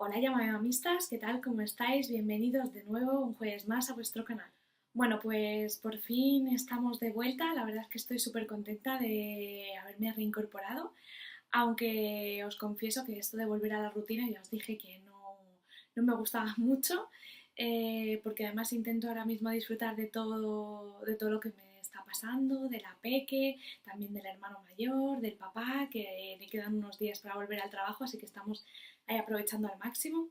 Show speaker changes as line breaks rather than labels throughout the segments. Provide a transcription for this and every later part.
Hola llamamistas, ¿qué tal? ¿Cómo estáis? Bienvenidos de nuevo un jueves más a vuestro canal. Bueno, pues por fin estamos de vuelta, la verdad es que estoy súper contenta de haberme reincorporado, aunque os confieso que esto de volver a la rutina ya os dije que no me gustaba mucho, porque además intento ahora mismo disfrutar de todo lo que me está pasando, de la peque, también del hermano mayor, del papá, que le quedan unos días para volver al trabajo, así que estamos ahí aprovechando al máximo.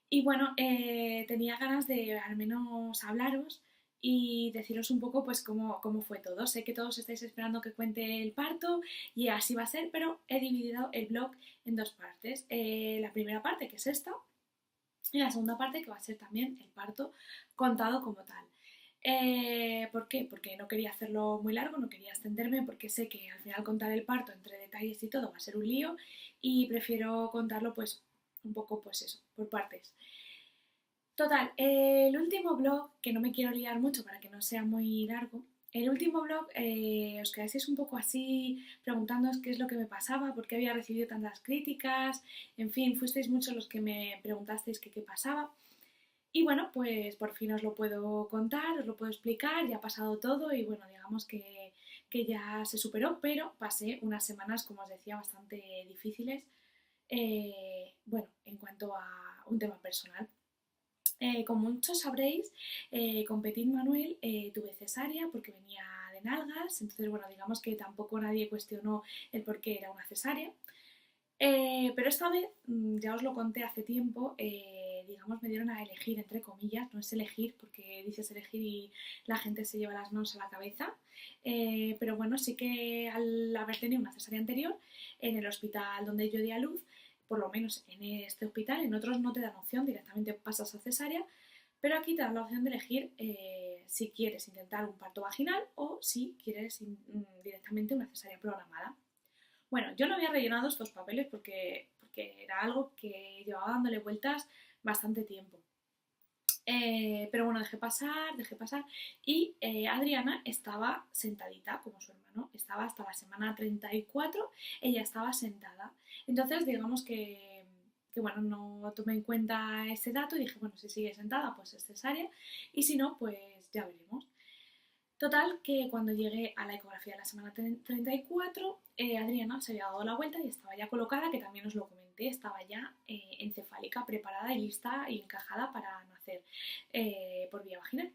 Y bueno, tenía ganas de al menos hablaros y deciros un poco pues cómo fue todo. Sé que todos estáis esperando que cuente el parto y así va a ser, pero he dividido el blog en dos partes. La primera parte, que es esta, y la segunda parte, que va a ser también el parto contado como tal. ¿Por qué? Porque no quería hacerlo muy largo, no quería extenderme, porque sé que al final contar el parto entre detalles y todo va a ser un lío y prefiero contarlo pues un poco pues eso, por partes. Total, el último blog, que no me quiero liar mucho para que no sea muy largo, el último blog os quedasteis un poco así preguntándoos qué es lo que me pasaba, por qué había recibido tantas críticas, en fin, fuisteis muchos los que me preguntasteis que qué pasaba. Y bueno, pues por fin os lo puedo contar, os lo puedo explicar, ya ha pasado todo y bueno, digamos que ya se superó, pero pasé unas semanas, como os decía, bastante difíciles, bueno, en cuanto a un tema personal. Como muchos sabréis, con Petit Manuel tuve cesárea porque venía de nalgas, entonces bueno, digamos que tampoco nadie cuestionó el por qué era una cesárea. Pero esta vez, ya os lo conté hace tiempo, digamos me dieron a elegir, entre comillas, no es elegir porque dices elegir y la gente se lleva las manos a la cabeza, pero bueno, sí que al haber tenido una cesárea anterior en el hospital donde yo di a luz, por lo menos en este hospital, en otros no te dan opción, directamente pasas a cesárea, pero aquí te dan la opción de elegir si quieres intentar un parto vaginal o si quieres directamente una cesárea programada. Bueno, yo no había rellenado estos papeles porque era algo que llevaba dándole vueltas bastante tiempo. Pero bueno, dejé pasar y Adriana estaba sentadita como su hermano, estaba hasta la semana 34, ella estaba sentada. Entonces, digamos que bueno, no tomé en cuenta ese dato y dije, bueno, si sigue sentada, pues es cesárea y si no, pues ya veremos. Total, que cuando llegué a la ecografía de la semana 34, Adriana se había dado la vuelta y estaba ya colocada, que también os lo comenté, estaba ya encefálica, preparada y lista y encajada para nacer por vía vaginal.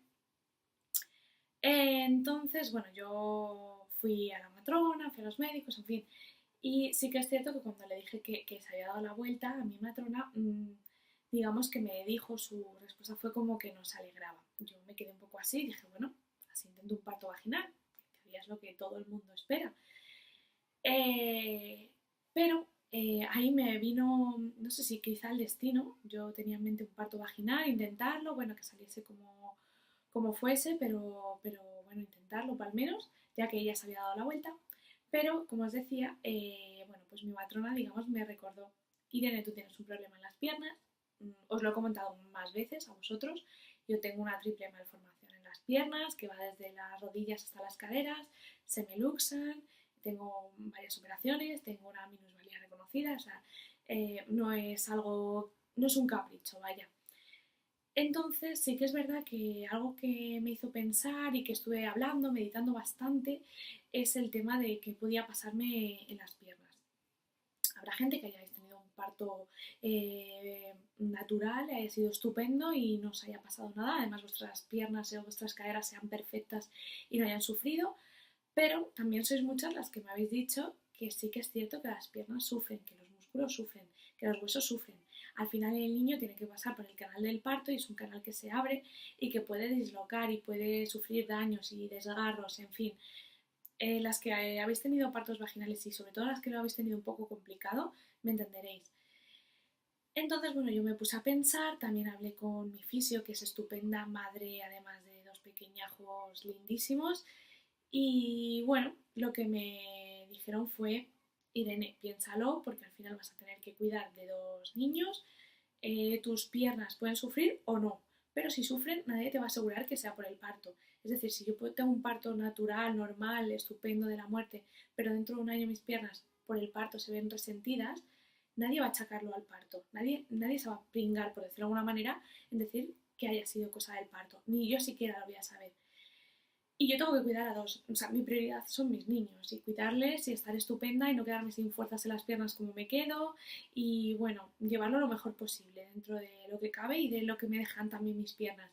Entonces, bueno, yo fui a la matrona, fui a los médicos, en fin, y sí que es cierto que cuando le dije que se había dado la vuelta, a mi matrona, digamos que me dijo, su respuesta fue como que no se alegraba. Yo me quedé un poco así y dije, bueno, así intento un parto vaginal, que en teoría es lo que todo el mundo espera. Eh, pero ahí me vino, no sé si quizá el destino, yo tenía en mente un parto vaginal, intentarlo, bueno, que saliese como fuese, pero bueno, intentarlo al menos, ya que ella se había dado la vuelta. Pero, como os decía, bueno, pues mi matrona, digamos, me recordó, Irene, tú tienes un problema en las piernas, os lo he comentado más veces a vosotros, yo tengo una triple malformación en las piernas, que va desde las rodillas hasta las caderas, se me luxan, tengo varias operaciones, tengo una minusvalía reconocida, o sea, no es algo, no es un capricho, vaya. Entonces sí que es verdad que algo que me hizo pensar y que estuve hablando, meditando bastante, es el tema de qué podía pasarme en las piernas. Habrá gente que hayáis tenido un parto natural, haya sido estupendo y no os haya pasado nada, además vuestras piernas o vuestras caderas sean perfectas y no hayan sufrido, pero también sois muchas las que me habéis dicho que sí que es cierto que las piernas sufren, que los músculos sufren, que los huesos sufren. Al final el niño tiene que pasar por el canal del parto y es un canal que se abre y que puede dislocar y puede sufrir daños y desgarros, en fin. Las que habéis tenido partos vaginales y sobre todo las que lo habéis tenido un poco complicado, me entenderéis. Entonces, bueno, yo me puse a pensar, también hablé con mi fisio, que es estupenda, madre además de dos pequeñajos lindísimos, y bueno, lo que me dijeron fue, Irene, piénsalo, porque al final vas a tener que cuidar de dos niños, tus piernas pueden sufrir o no, pero si sufren nadie te va a asegurar que sea por el parto. Es decir, si yo tengo un parto natural, normal, estupendo de la muerte, pero dentro de un año mis piernas por el parto se ven resentidas, nadie va a achacarlo al parto, nadie se va a pringar, por decirlo de alguna manera, en decir que haya sido cosa del parto, ni yo siquiera lo voy a saber. Y yo tengo que cuidar a dos, o sea, mi prioridad son mis niños y cuidarles y estar estupenda y no quedarme sin fuerzas en las piernas como me quedo y bueno, llevarlo lo mejor posible dentro de lo que cabe y de lo que me dejan también mis piernas.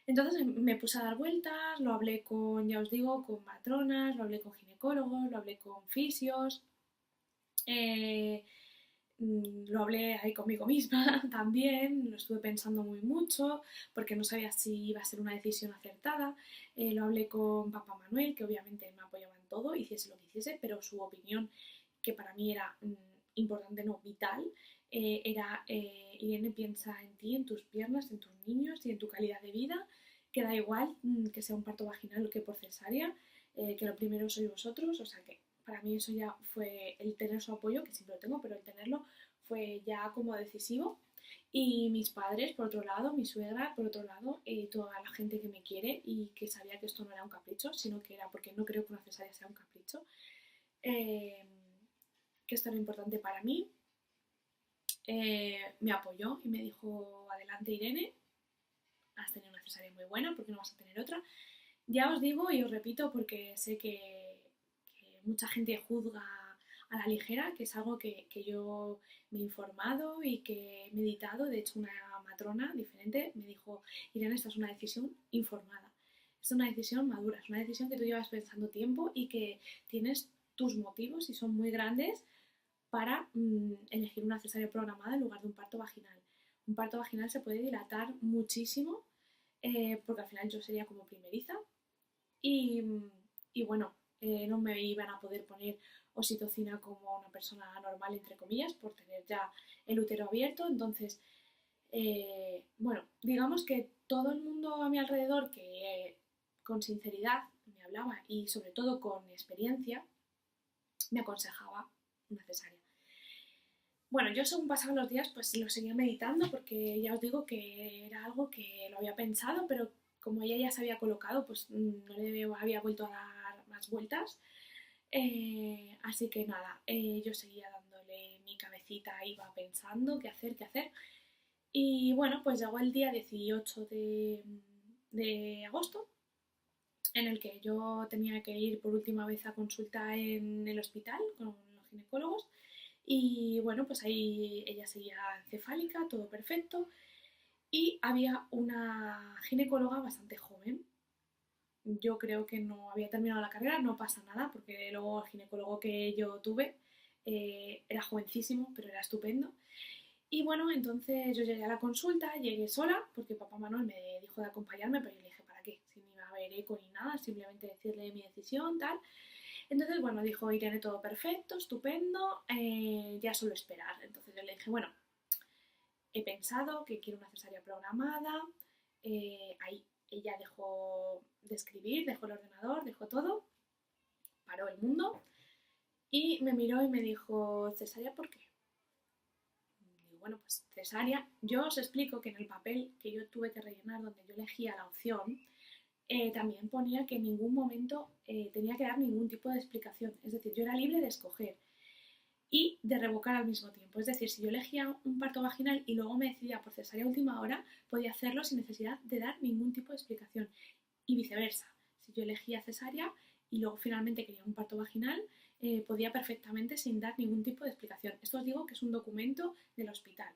Entonces me puse a dar vueltas, lo hablé con, ya os digo, con matronas, lo hablé con ginecólogos, lo hablé con fisios, eh, lo hablé ahí conmigo misma también, lo estuve pensando muy mucho porque no sabía si iba a ser una decisión acertada. Lo hablé con papá Manuel, que obviamente me apoyaba en todo, hiciese lo que hiciese, pero su opinión, que para mí era importante, no vital, era Irene, piensa en ti, en tus piernas, en tus niños y en tu calidad de vida, que da igual que sea un parto vaginal o que por cesárea, que lo primero sois vosotros, o sea que para mí eso ya fue el tener su apoyo, que siempre lo tengo, pero el tenerlo fue ya como decisivo. Y mis padres, por otro lado, mi suegra, por otro lado, toda la gente que me quiere y que sabía que esto no era un capricho, sino que era porque no creo que una cesárea sea un capricho, eh, que esto era importante para mí, me apoyó y me dijo, adelante Irene, has tenido una cesárea muy buena, ¿por qué no vas a tener otra? Ya os digo y os repito porque sé que mucha gente juzga a la ligera, que es algo que yo me he informado y que he meditado. De hecho, una matrona diferente me dijo, Irene, esta es una decisión informada, es una decisión madura, es una decisión que tú llevas pensando tiempo y que tienes tus motivos y son muy grandes para elegir una cesárea programada en lugar de un parto vaginal. Un parto vaginal se puede dilatar muchísimo porque al final yo sería como primeriza y, y bueno, no me iban a poder poner oxitocina como una persona normal, entre comillas, por tener ya el útero abierto. Entonces, bueno, digamos que todo el mundo a mi alrededor que con sinceridad me hablaba y sobre todo con experiencia, me aconsejaba una cesárea. Bueno, yo según pasaban los días pues lo seguía meditando porque ya os digo que era algo que lo había pensado, pero como ella ya se había colocado, pues no le había vuelto a dar más vueltas. Así que nada, yo seguía dándole mi cabecita, iba pensando qué hacer, qué hacer. Y bueno, pues llegó el día 18 de agosto, en el que yo tenía que ir por última vez a consulta en el hospital con los ginecólogos. Y bueno, pues ahí ella seguía encefálica, todo perfecto. Y había una ginecóloga bastante joven. Yo creo que no había terminado la carrera, no pasa nada, porque luego el ginecólogo que yo tuve era jovencísimo, pero era estupendo. Y bueno, entonces yo llegué a la consulta, llegué sola, porque papá Manuel me dijo de acompañarme, pero yo le dije, ¿para qué? Si ni iba a haber eco ni nada, simplemente decirle mi decisión, tal. Entonces, bueno, dijo Irene, todo perfecto, estupendo, ya solo esperar. Entonces yo le dije, bueno, he pensado que quiero una cesárea programada. Ahí ella dejó de escribir, dejó el ordenador, dejó todo, paró el mundo y me miró y me dijo, ¿cesárea por qué? Digo, bueno, pues cesárea. Yo os explico que en el papel que yo tuve que rellenar, donde yo elegía la opción, también ponía que en ningún momento tenía que dar ningún tipo de explicación. Es decir, yo era libre de escoger y de revocar al mismo tiempo. Es decir, si yo elegía un parto vaginal y luego me decidía por cesárea a última hora, podía hacerlo sin necesidad de dar ningún tipo de explicación. Y viceversa. Si yo elegía cesárea y luego finalmente quería un parto vaginal, podía perfectamente sin dar ningún tipo de explicación. Esto os digo que es un documento del hospital.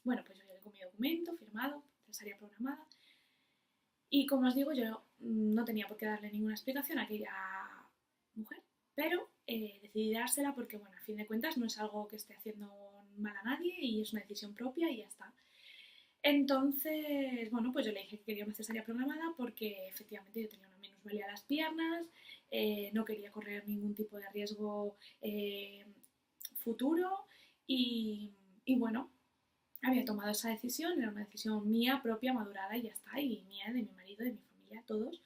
Bueno, pues yo llegué con mi documento firmado, cesárea programada. Y como os digo, yo no tenía por qué darle ninguna explicación a aquella mujer, pero decidí dársela porque, bueno, a fin de cuentas no es algo que esté haciendo mal a nadie y es una decisión propia y ya está. Entonces, bueno, pues yo le dije que quería una cesárea programada porque efectivamente yo tenía una minusvalía a las piernas, no quería correr ningún tipo de riesgo futuro y bueno, había tomado esa decisión, era una decisión mía, propia, madurada y ya está, y mía, de mi marido, de mi familia, todos.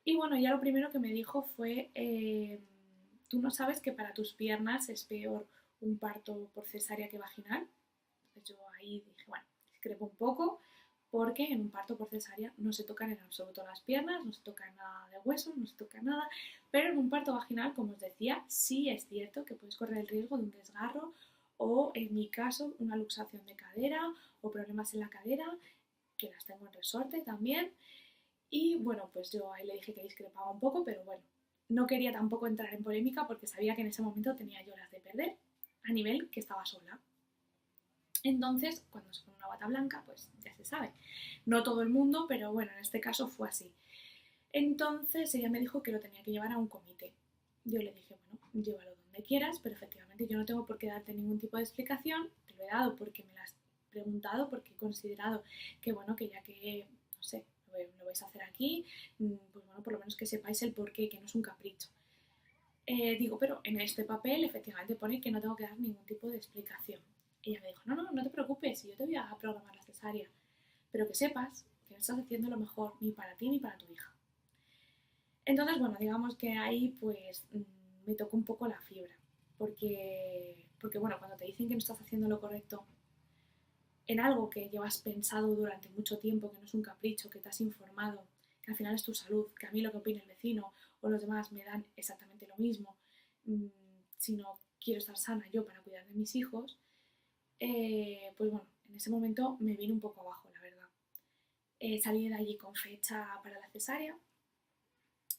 Y bueno, ya lo primero que me dijo fue, tú no sabes que para tus piernas es peor un parto por cesárea que vaginal. Entonces yo ahí dije, bueno, discrepo un poco, porque en un parto por cesárea no se tocan en absoluto las piernas, no se toca nada de hueso, no se toca nada, pero en un parto vaginal, como os decía, sí es cierto que puedes correr el riesgo de un desgarro o en mi caso una luxación de cadera o problemas en la cadera, que las tengo en resorte también. Y bueno, pues yo ahí le dije que discrepaba un poco, pero bueno, no quería tampoco entrar en polémica porque sabía que en ese momento tenía yo las de perder, a nivel que estaba sola. Entonces, cuando se pone una bata blanca, pues ya se sabe. No todo el mundo, pero bueno, en este caso fue así. Entonces ella me dijo que lo tenía que llevar a un comité. Yo le dije, bueno, llévalo donde quieras, pero efectivamente yo no tengo por qué darte ningún tipo de explicación. Te lo he dado porque me lo has preguntado, porque he considerado que, bueno, que ya que, no sé, lo vais a hacer aquí, pues bueno, por lo menos que sepáis el porqué, que no es un capricho. Digo, pero en este papel efectivamente pone que no tengo que dar ningún tipo de explicación. Y ella me dijo, no, no, no te preocupes, yo te voy a programar la cesárea, pero que sepas que no estás haciendo lo mejor ni para ti ni para tu hija. Entonces, bueno, digamos que ahí pues me tocó un poco la fibra, porque bueno, cuando te dicen que no estás haciendo lo correcto en algo que llevas pensado durante mucho tiempo, que no es un capricho, que te has informado, que al final es tu salud, que a mí lo que opine el vecino o los demás me dan exactamente lo mismo, mmm, si no quiero estar sana yo para cuidar de mis hijos, pues bueno, en ese momento me vine un poco abajo, la verdad. Salí de allí con fecha para la cesárea,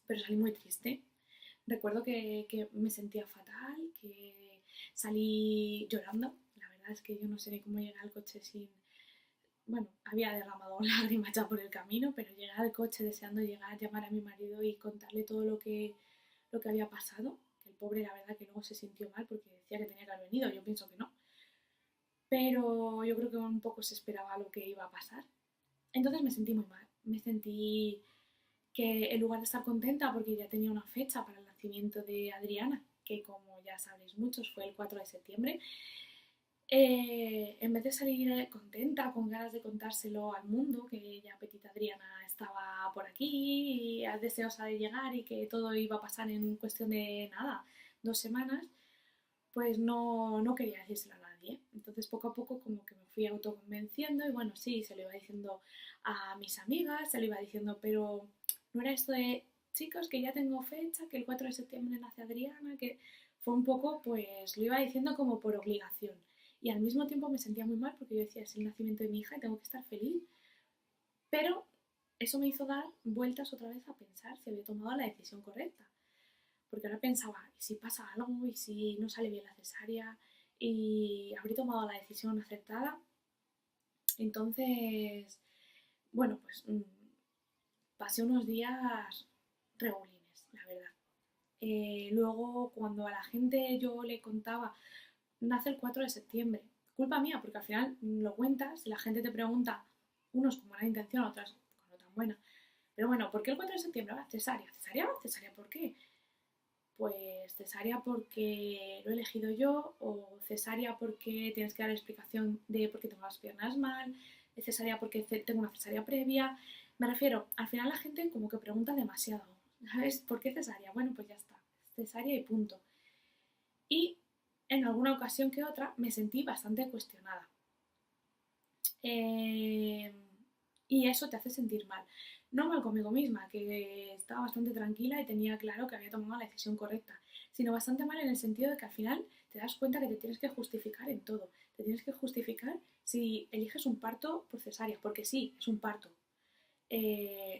pero salí muy triste. Recuerdo que me sentía fatal, que salí llorando. La verdad es que yo no sé ni cómo llegué al coche sin... Bueno, había derramado lágrimas ya por el camino, pero llegué al coche deseando llegar, llamar a mi marido y contarle todo lo que había pasado. Que el pobre, la verdad, que luego se sintió mal porque decía que tenía que haber venido. Yo pienso que no. Pero yo creo que un poco se esperaba lo que iba a pasar. Entonces me sentí muy mal. Me sentí que en lugar de estar contenta porque ya tenía una fecha para el nacimiento de Adriana, que como ya sabréis muchos fue el 4 de septiembre, en vez de salir contenta, con ganas de contárselo al mundo, que ya Petita Adriana estaba por aquí y deseosa de llegar y que todo iba a pasar en cuestión de nada, 2 semanas, pues no quería decírselo a nadie. Entonces poco a poco como que me fui autoconvenciendo y bueno, sí, se lo iba diciendo a mis amigas, se lo iba diciendo, pero no era esto de, chicos, que ya tengo fecha, que el 4 de septiembre nace Adriana, que fue un poco, pues lo iba diciendo como por obligación. Y al mismo tiempo me sentía muy mal porque yo decía, es el nacimiento de mi hija y tengo que estar feliz. Pero eso me hizo dar vueltas otra vez a pensar si había tomado la decisión correcta. Porque ahora pensaba, ¿y si pasa algo? ¿Y si no sale bien la cesárea? ¿Y habré tomado la decisión acertada? Entonces, bueno, pues pasé unos días regulines, la verdad. Luego, cuando a la gente yo le contaba, nace el 4 de septiembre, culpa mía, porque al final lo cuentas y la gente te pregunta, unos con buena intención, otras con no tan buena. Pero bueno, ¿por qué el 4 de septiembre? Va, cesárea. ¿Cesárea? ¿Cesárea por qué? Pues cesárea porque lo he elegido yo, o cesárea porque tienes que dar explicación de por qué tengo las piernas mal, cesárea porque tengo una cesárea previa. Me refiero, al final la gente como que pregunta demasiado, ¿sabes? ¿Por qué cesárea? Bueno, pues ya está, cesárea y punto. Y en alguna ocasión que otra me sentí bastante cuestionada. Eh, y eso te hace sentir mal. No mal conmigo misma, que estaba bastante tranquila y tenía claro que había tomado la decisión correcta, sino bastante mal en el sentido de que al final te das cuenta que te tienes que justificar en todo. Te tienes que justificar si eliges un parto por cesárea, porque sí, es un parto.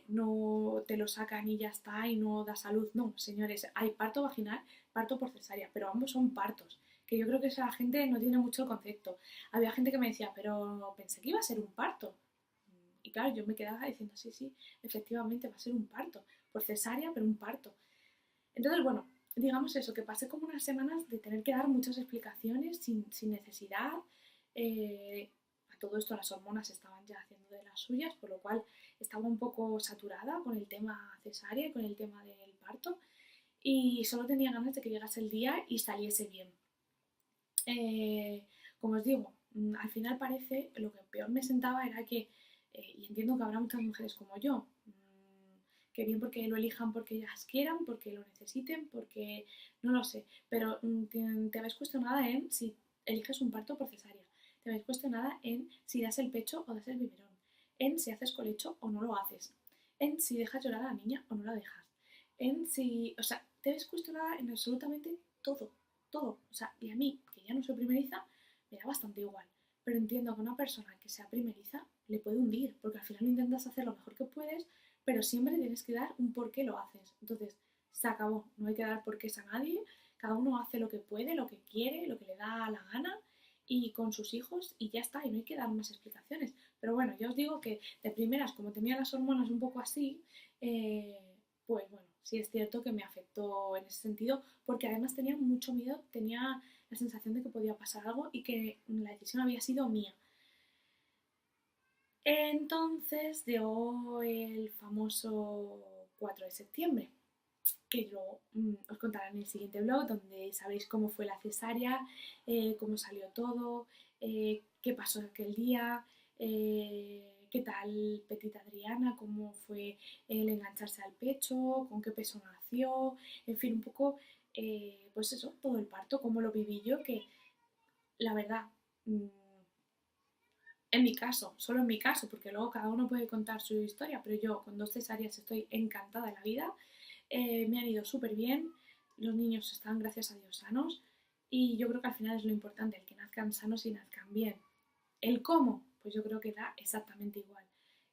No te lo sacan y ya está y no da salud. No, señores, hay parto vaginal, parto por cesárea, pero ambos son partos. Que yo creo que esa gente no tiene mucho el concepto. Había gente que me decía, pero pensé que iba a ser un parto. Y claro, yo me quedaba diciendo, sí, sí, efectivamente va a ser un parto, por cesárea, pero un parto. Entonces, bueno, digamos eso, que pasé como unas semanas de tener que dar muchas explicaciones sin necesidad. A todo esto las hormonas estaban ya haciendo de las suyas, por lo cual estaba un poco saturada con el tema cesárea y con el tema del parto. Y solo tenía ganas de que llegase el día y saliese bien. Eh, Como os digo, al final parece, lo que peor me sentaba era que, y entiendo que habrá muchas mujeres como yo, que bien porque lo elijan porque ellas quieran, porque lo necesiten, porque no lo sé, pero te ves cuestionada en si eliges un parto por cesárea, te ves cuestionada en si das el pecho o das el biberón, en si haces colecho o no lo haces, en si dejas llorar a la niña o no la dejas, en si, o sea, te ves cuestionada en absolutamente todo, todo, o sea, y a mí, que ya no soy primeriza, me da bastante igual. Pero entiendo que una persona que sea primeriza le puede hundir, porque al final intentas hacer lo mejor que puedes, pero siempre tienes que dar un por qué lo haces. Entonces, se acabó, no hay que dar porqués a nadie, cada uno hace lo que puede, lo que quiere, lo que le da la gana y con sus hijos y ya está, y no hay que dar más explicaciones. Pero bueno, ya os digo que de primeras, como tenía las hormonas un poco así, eh, pues bueno, sí es cierto que me afectó en ese sentido, porque además tenía mucho miedo, tenía la sensación de que podía pasar algo y que la decisión había sido mía. Entonces llegó el famoso 4 de septiembre, que yo os contaré en el siguiente blog, donde sabréis cómo fue la cesárea, cómo salió todo, qué pasó aquel día, qué tal Petita Adriana, cómo fue el engancharse al pecho, con qué peso nació, en fin, un poco, pues eso, todo el parto, cómo lo viví yo, que la verdad, mm, en mi caso, solo en mi caso, porque luego cada uno puede contar su historia, pero yo con 2 cesáreas estoy encantada de la vida, me han ido súper bien, los niños están, gracias a Dios, sanos y yo creo que al final es lo importante, el que nazcan sanos y nazcan bien. El cómo, pues yo creo que da exactamente igual.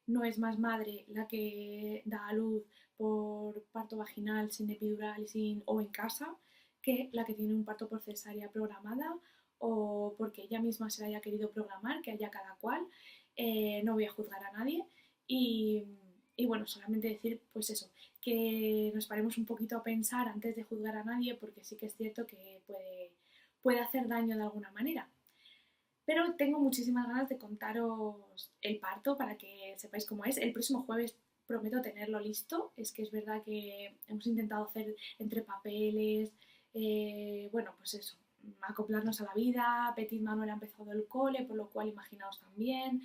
No es más madre la que da a luz por parto vaginal, sin epidural y o en casa, que la que tiene un parto por cesárea programada o porque ella misma se la haya querido programar, que haya cada cual. No voy a juzgar a nadie y, y bueno, solamente decir pues eso, que nos paremos un poquito a pensar antes de juzgar a nadie porque sí que es cierto que puede hacer daño de alguna manera. Pero tengo muchísimas ganas de contaros el parto para que sepáis cómo es. El próximo jueves prometo tenerlo listo. Es que es verdad que hemos intentado hacer entre papeles, bueno, pues eso, acoplarnos a la vida. Petit Manuel ha empezado el cole, por lo cual imaginaos también.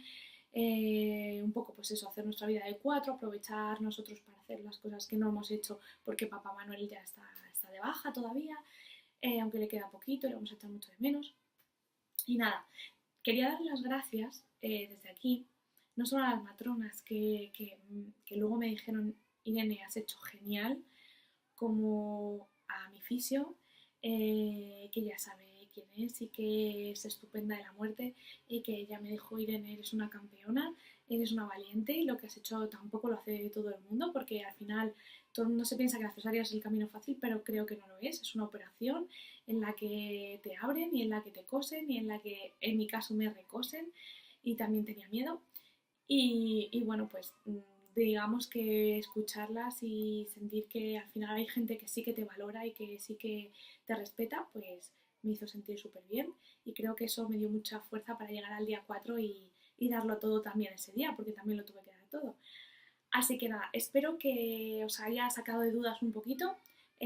Un poco pues eso, hacer nuestra vida de cuatro, aprovechar nosotros para hacer las cosas que no hemos hecho porque papá Manuel ya está de baja todavía, aunque le queda poquito y lo vamos a echar mucho de menos. Y nada, quería dar las gracias desde aquí, no solo a las matronas que luego me dijeron, Irene, has hecho genial, como a mi fisio, que ya sabe quién es y que es estupenda de la muerte y que ella me dijo, Irene, eres una campeona, eres una valiente y lo que has hecho tampoco lo hace todo el mundo porque al final todo el mundo se piensa que la cesárea es el camino fácil, pero creo que no lo es una operación en la que te abren y en la que te cosen y en la que en mi caso me recosen y también tenía miedo y bueno, pues digamos que escucharlas y sentir que al final hay gente que sí que te valora y que sí que te respeta, pues me hizo sentir súper bien y creo que eso me dio mucha fuerza para llegar al día 4 y darlo todo también ese día, porque también lo tuve que dar todo. Así que nada, espero que os haya sacado de dudas un poquito.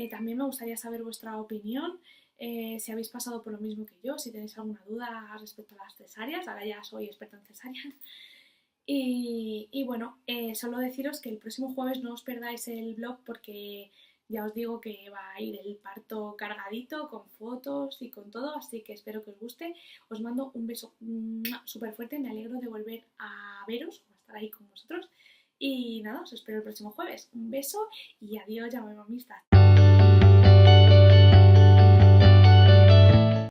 También me gustaría saber vuestra opinión, si habéis pasado por lo mismo que yo, si tenéis alguna duda respecto a las cesáreas. Ahora ya soy experta en cesáreas. Y bueno, solo deciros que el próximo jueves no os perdáis el blog porque ya os digo que va a ir el parto cargadito con fotos y con todo, así que espero que os guste. Os mando un beso súper fuerte, me alegro de volver a veros, a estar ahí con vosotros. Y nada, os espero el próximo jueves. Un beso y adiós, ya me amistad.